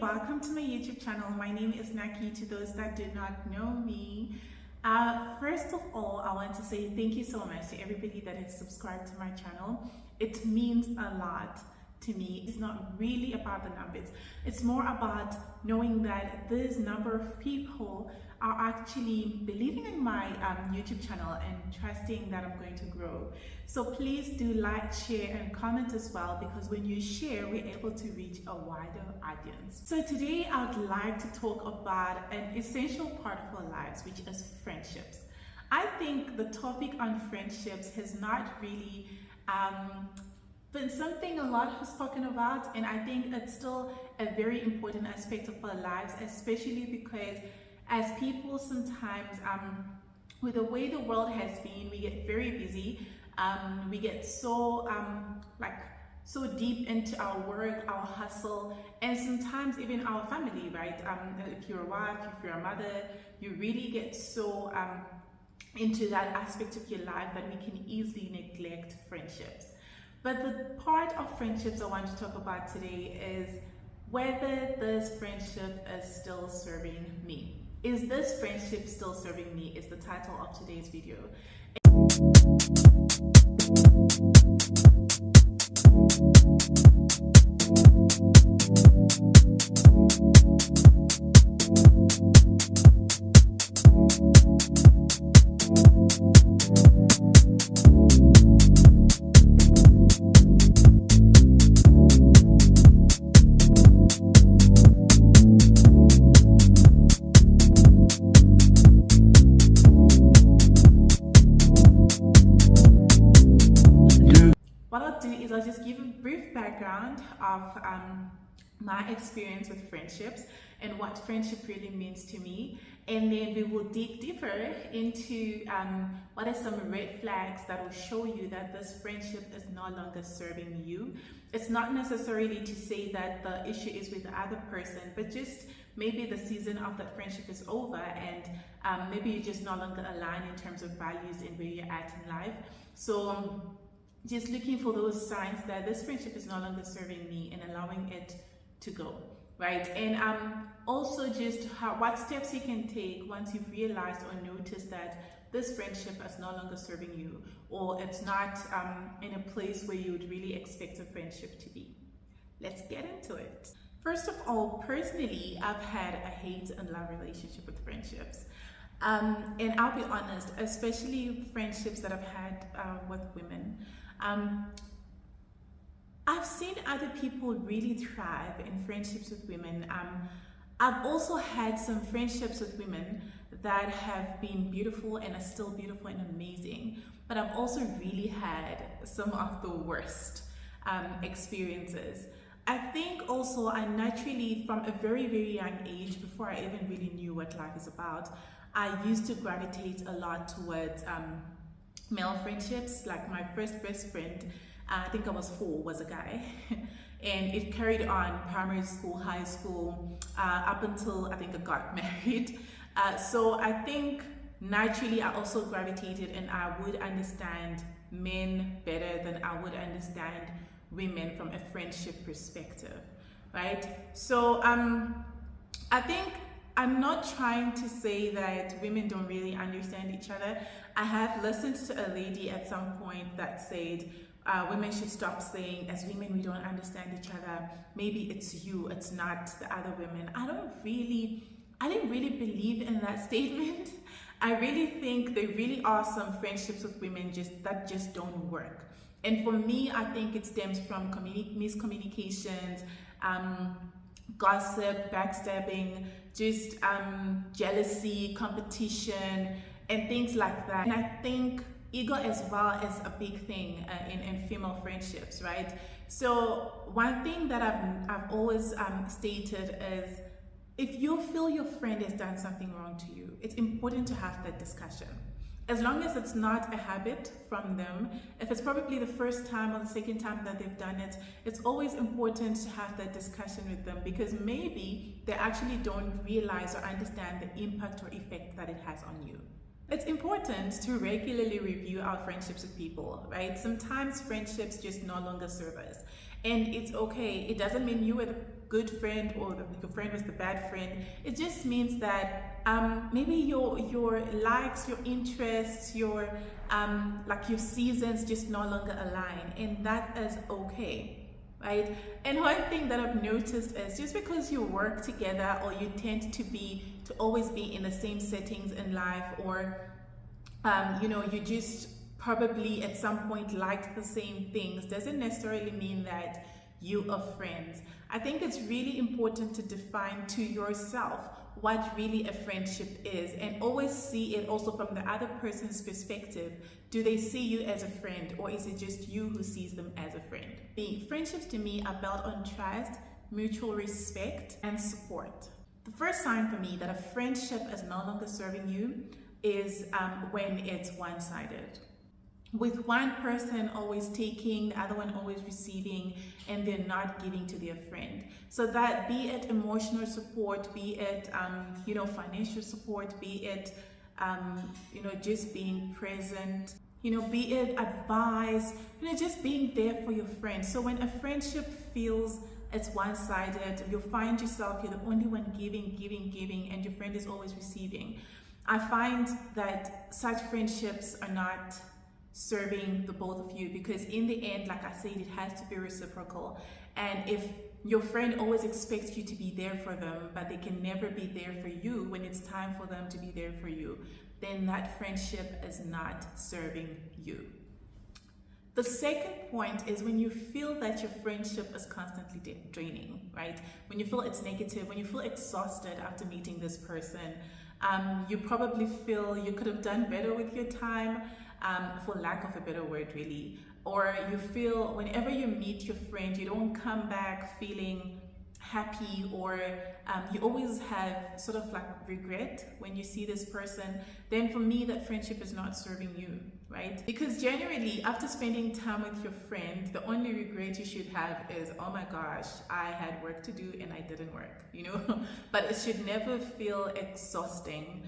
welcome to my YouTube channel. My name is Naki, to those that do not know me. First of all, I want to say thank you so much to everybody that has subscribed to my channel. It means a lot to me. It's not really about the numbers. It's more about knowing that this number of people are actually believing in my YouTube channel and trusting that I'm going to grow. So please do like, share, and comment as well, because when you share, we're able to reach a wider audience. So today I would like to talk about an essential part of our lives, which is friendships. I think the topic on friendships has not really been something a lot has spoken about, and I think it's still a very important aspect of our lives, especially because as people sometimes, with the way the world has been, we get very busy. We get so so deep into our work, our hustle, and sometimes even our family, right? If you're a wife, if you're a mother, you really get so into that aspect of your life that we can easily neglect friendships. But the part of friendships I want to talk about today is whether this friendship is still serving me. Is this friendship still serving me? Is the title of today's video. What I'll do is I'll just give a brief background of my experience with friendships and what friendship really means to me, and then we will dig deeper into what are some red flags that will show you that this friendship is no longer serving you. It's not necessarily to say that the issue is with the other person, but just maybe the season of that friendship is over, and maybe you just no longer align in terms of values and where you're at in life. So just looking for those signs that this friendship is no longer serving me and allowing it to go, right? And also just what steps you can take once you've realized or noticed that this friendship is no longer serving you, or it's not in a place where you would really expect a friendship to be. Let's get into it. First of all, personally, I've had a hate and love relationship with friendships. And I'll be honest, especially friendships that I've had with women. I've seen other people really thrive in friendships with women. I've also had some friendships with women that have been beautiful and are still beautiful and amazing, but I've also really had some of the worst experiences. I think also I naturally, from a very, very young age, before I even really knew what life is about, I used to gravitate a lot towards male friendships. Like my first best friend, I think I was 4, was a guy. And it carried on primary school, high school, up until I think I got married. So I think naturally I also gravitated, and I would understand men better than I would understand women from a friendship perspective, right? So I think I'm not trying to say that women don't really understand each other. I have listened to a lady at some point that said women should stop saying, as women we don't understand each other. Maybe it's you, it's not the other women. I didn't really believe in that statement. I really think there really are some friendships with women that just don't work. And for me, I think it stems from miscommunications, gossip, backstabbing, just jealousy, competition, and things like that. And I think ego as well is a big thing in female friendships, right? So one thing that I've always stated is, if you feel your friend has done something wrong to you, it's important to have that discussion. As long as it's not a habit from them, if it's probably the first time or the second time that they've done it, it's always important to have that discussion with them, because maybe they actually don't realize or understand the impact or effect that it has on you. It's important to regularly review our friendships with people, right? Sometimes friendships just no longer serve us. And it's okay. It doesn't mean you were the good friend or your friend was the bad friend. It just means that maybe your likes, your interests, your like your seasons just no longer align, and that is okay, right? And one thing that I've noticed is just because you work together or you tend to always be in the same settings in life, or you just probably at some point liked the same things, doesn't necessarily mean that you are friends. I think it's really important to define to yourself what really a friendship is, and always see it also from the other person's perspective. Do they see you as a friend, or is it just you who sees them as a friend? The friendships to me are built on trust, mutual respect, and support. The first sign for me that a friendship is no longer serving you is when it's one-sided, with one person always taking, the other one always receiving, and they're not giving to their friend. So that, be it emotional support, be it financial support, be it just being present, be it advice, just being there for your friend. So when a friendship feels it's one-sided, you'll find yourself, you're the only one giving, and your friend is always receiving. I find that such friendships are not serving the both of you, because in the end, like I said, it has to be reciprocal. And if your friend always expects you to be there for them, but they can never be there for you when it's time for them to be there for you, then that friendship is not serving you. The second point is when you feel that your friendship is constantly draining, right? When you feel it's negative, when you feel exhausted after meeting this person, you probably feel you could have done better with your time, for lack of a better word, really. Or you feel whenever you meet your friend, you don't come back feeling happy, or you always have sort of like regret when you see this person. Then for me, that friendship is not serving you, right? Because generally, after spending time with your friend, the only regret you should have is, oh my gosh, I had work to do and I didn't work, But it should never feel exhausting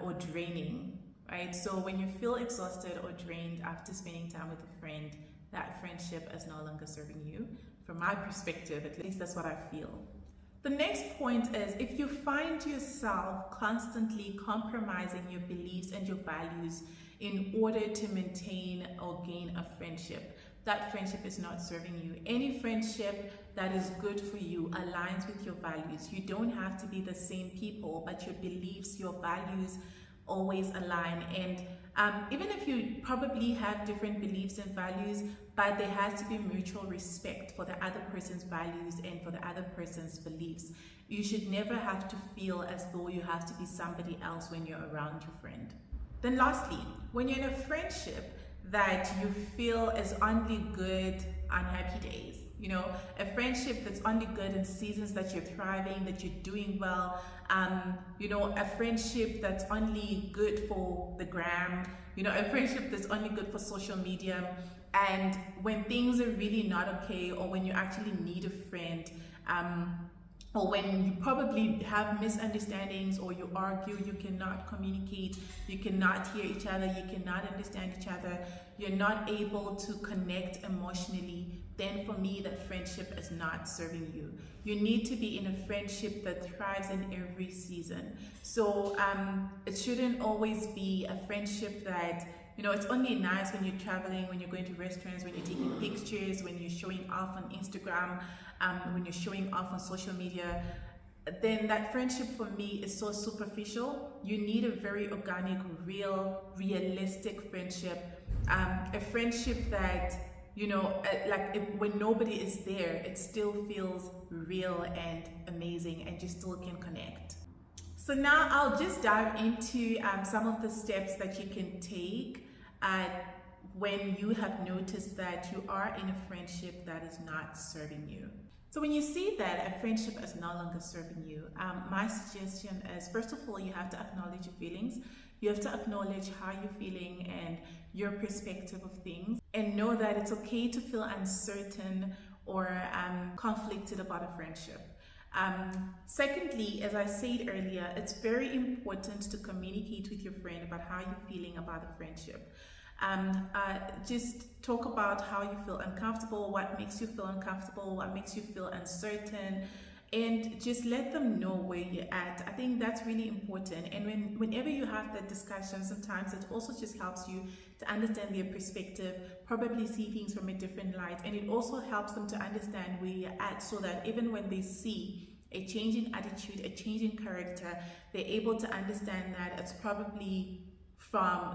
or draining, right? So when you feel exhausted or drained after spending time with a friend, that friendship is no longer serving you. From my perspective, at least that's what I feel. The next point is, if you find yourself constantly compromising your beliefs and your values in order to maintain or gain a friendship, that friendship is not serving you. Any friendship that is good for you aligns with your values. You don't have to be the same people, but your beliefs, your values always align. And even if you probably have different beliefs and values, but there has to be mutual respect for the other person's values and for the other person's beliefs. You should never have to feel as though you have to be somebody else when you're around your friend. Then lastly, when you're in a friendship that you feel is only good on happy days, a friendship that's only good in seasons that you're thriving, that you're doing well, a friendship that's only good for the gram, a friendship that's only good for social media. And when things are really not okay, or when you actually need a friend, or when you probably have misunderstandings, or you argue, you cannot communicate, you cannot hear each other, you cannot understand each other, you're not able to connect emotionally, then for me, that friendship is not serving you. You need to be in a friendship that thrives in every season. So it shouldn't always be a friendship that, it's only nice when you're traveling, when you're going to restaurants, when you're taking pictures, when you're showing off on Instagram, when you're showing off on social media. Then that friendship for me is so superficial. You need a very organic, real, realistic friendship. A friendship that, when nobody is there, it still feels real and amazing, and you still can connect. So now I'll just dive into some of the steps that you can take when you have noticed that you are in a friendship that is not serving you. So when you see that a friendship is no longer serving you, my suggestion is, first of all, you have to acknowledge your feelings. You have to acknowledge how you're feeling and your perspective of things, and know that it's okay to feel uncertain or conflicted about a friendship. Secondly, as I said earlier, it's very important to communicate with your friend about how you're feeling about the friendship. Just talk about how you feel uncomfortable, what makes you feel uncomfortable, what makes you feel uncertain, and just let them know where you're at. I think that's really important. And whenever you have that discussion, sometimes it also just helps you to understand their perspective, probably see things from a different light, and it also helps them to understand where you're at, so that even when they see a change in attitude, a change in character, they're able to understand that it's probably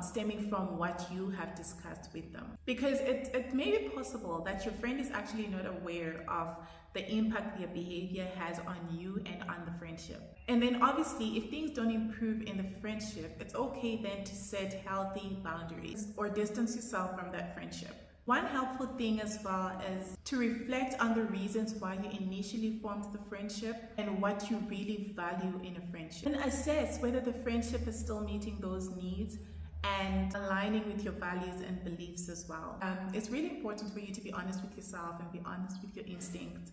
stemming from what you have discussed with them. Because it may be possible that your friend is actually not aware of the impact their behavior has on you and on the friendship. And then obviously, if things don't improve in the friendship, it's okay then to set healthy boundaries or distance yourself from that friendship. One helpful thing as well is to reflect on the reasons why you initially formed the friendship and what you really value in a friendship. And assess whether the friendship is still meeting those needs and aligning with your values and beliefs as well. It's really important for you to be honest with yourself and be honest with your instincts,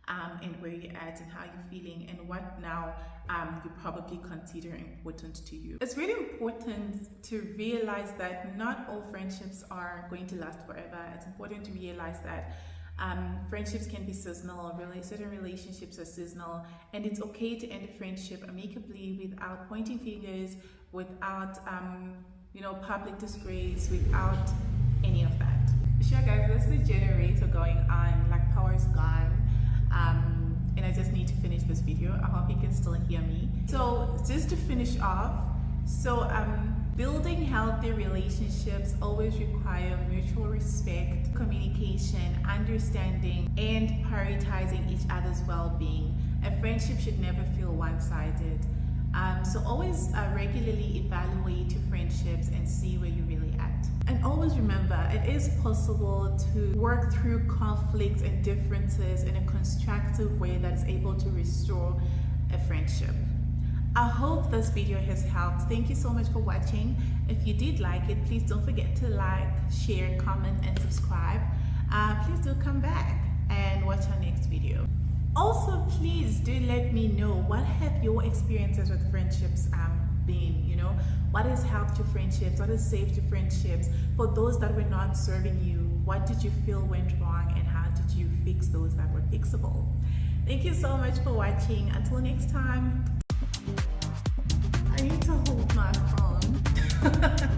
and where you're at and how you're feeling and what now you probably consider important to you. It's really important to realize that not all friendships are going to last forever. It's important to realize that friendships can be seasonal, certain relationships are seasonal, and it's okay to end a friendship amicably without pointing fingers, without public disgrace, without any of that. Sure guys, there's the generator going on, like power's gone. And I just need to finish this video. I hope you can still hear me. So just to finish off, building healthy relationships always require mutual respect, communication, understanding, and prioritizing each other's well-being. A friendship should never feel one-sided. So always regularly evaluate your friendships and see where you're really at. And always remember, it is possible to work through conflicts and differences in a constructive way that is able to restore a friendship. I hope this video has helped. Thank you so much for watching. If you did like it, please don't forget to like, share, comment, and subscribe. Please do come back and watch our next video. Also, please do let me know, what have your experiences with friendships been? What has helped your friendships? What has saved your friendships? For those that were not serving you, what did you feel went wrong, and how did you fix those that were fixable? Thank you so much for watching. Until next time. I need to hold my phone.